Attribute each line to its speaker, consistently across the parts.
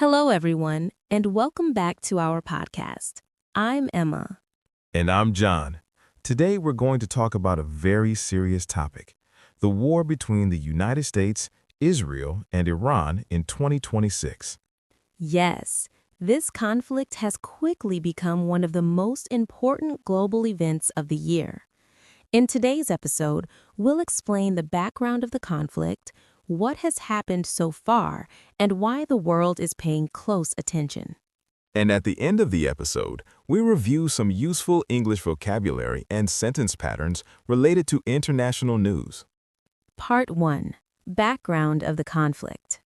Speaker 1: Hello, everyone, and welcome back to our podcast. I'm Emma.
Speaker 2: And I'm John. Today we're going to talk about a very serious topic, the war between the United States, Israel, and Iran in 2026.
Speaker 1: Yes, this conflict has quickly become one of the most important global events of the year. In today's episode, we'll explain the background of the conflict, what has happened so far, and why the world is paying close attention.
Speaker 2: And at the end of the episode, we review some useful English vocabulary and sentence patterns related to international news.
Speaker 1: Part 1. Background of the conflict.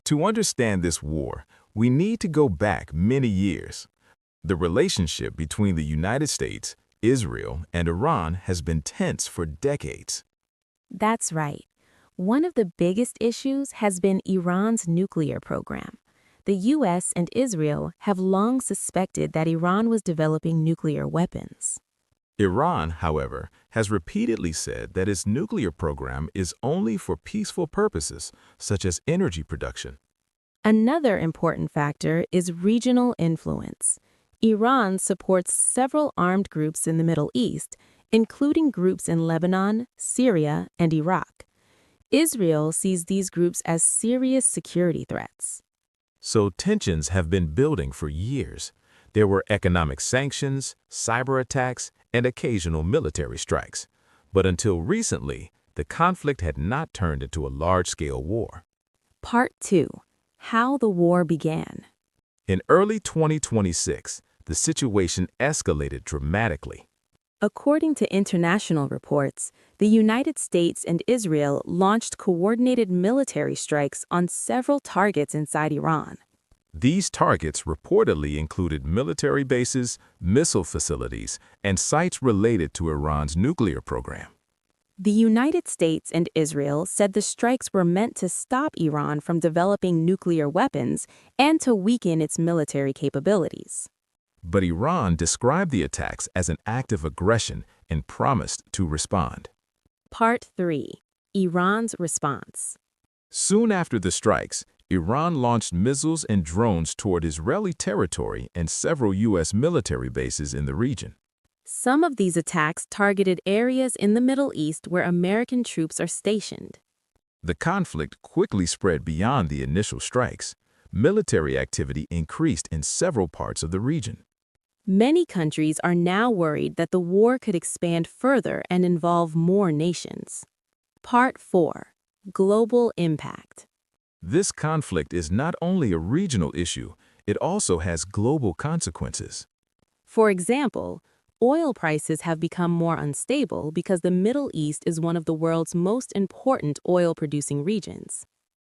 Speaker 2: To understand this war, we need to go back many years. The relationship between the United States, Israel, and Iran has been tense for decades.
Speaker 1: That's right. One of the biggest issues has been Iran's nuclear program. The U.S. and Israel have long suspected that Iran was developing nuclear weapons.
Speaker 2: Iran, however, has repeatedly said that its nuclear program is only for peaceful purposes, such as energy production.
Speaker 1: Another important factor is regional influence. Iran supports several armed groups in the Middle East, including groups in Lebanon, Syria, and Iraq. Israel sees these groups as serious security threats.
Speaker 2: So tensions have been building for years. There were economic sanctions, cyber attacks, and occasional military strikes. But until recently, the conflict had not turned into a large-scale war.
Speaker 1: Part 2. How the war began.
Speaker 2: In early 2026, the situation escalated dramatically.
Speaker 1: According to international reports, the United States and Israel launched coordinated military strikes on several targets inside Iran.
Speaker 2: These targets reportedly included military bases, missile facilities, and sites related to Iran's nuclear program.
Speaker 1: The United States and Israel said the strikes were meant to stop Iran from developing nuclear weapons and to weaken its military capabilities.
Speaker 2: But Iran described the attacks as an act of aggression and promised to respond.
Speaker 1: Part 3. Iran's response.
Speaker 2: Soon after the strikes, Iran launched missiles and drones toward Israeli territory and several U.S. military bases in the region.
Speaker 1: Some of these attacks targeted areas in the Middle East where American troops are stationed.
Speaker 2: The conflict quickly spread beyond the initial strikes. Military activity increased in several parts of the region.
Speaker 1: Many countries are now worried that the war could expand further and involve more nations. Part 4. Global impact.
Speaker 2: This conflict is not only a regional issue, it also has global consequences.
Speaker 1: For example, oil prices have become more unstable because the Middle East is one of the world's most important oil-producing regions.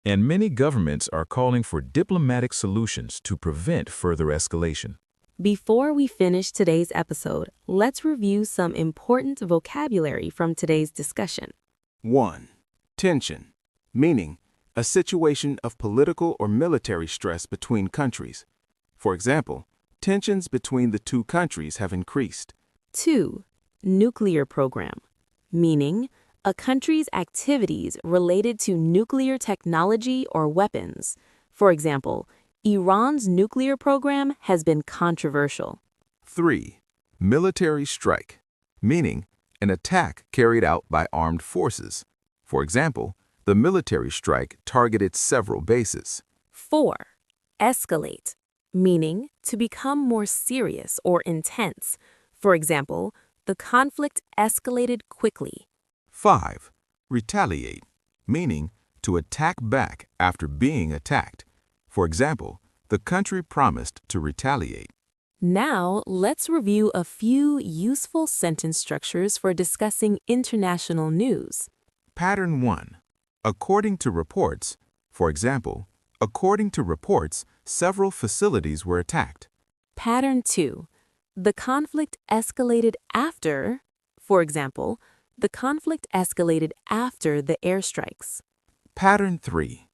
Speaker 2: And many governments are calling for diplomatic solutions to prevent further escalation.
Speaker 1: Before we finish today's episode, let's review some important vocabulary from today's discussion.
Speaker 3: 1. Tension, meaning a situation of political or military stress between countries. For example, tensions between the two countries have increased.
Speaker 1: 2. Nuclear program, meaning a country's activities related to nuclear technology or weapons. For example, Iran's nuclear program has been controversial.
Speaker 3: 3. Military strike, meaning an attack carried out by armed forces. For example, the military strike targeted several bases.
Speaker 1: 4. Escalate, meaning to become more serious or intense. For example, the conflict escalated quickly.
Speaker 3: 5. Retaliate, meaning to attack back after being attacked. For example, the country promised to retaliate.
Speaker 1: Now, let's review a few useful sentence structures for discussing international news.
Speaker 3: Pattern 1. According to reports, for example, according to reports, several facilities were attacked.
Speaker 1: Pattern 2. The conflict escalated after, for example, the conflict escalated after the airstrikes.
Speaker 3: Pattern 3.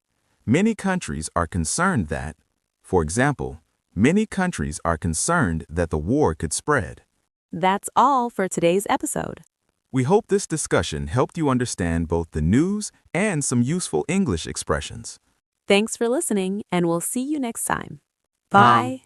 Speaker 3: Many countries are concerned that, for example, many countries are concerned that the war could spread.
Speaker 1: That's all for today's episode.
Speaker 3: We hope this discussion helped you understand both the news and some useful English expressions.
Speaker 1: Thanks for listening, and we'll see you next time. Bye.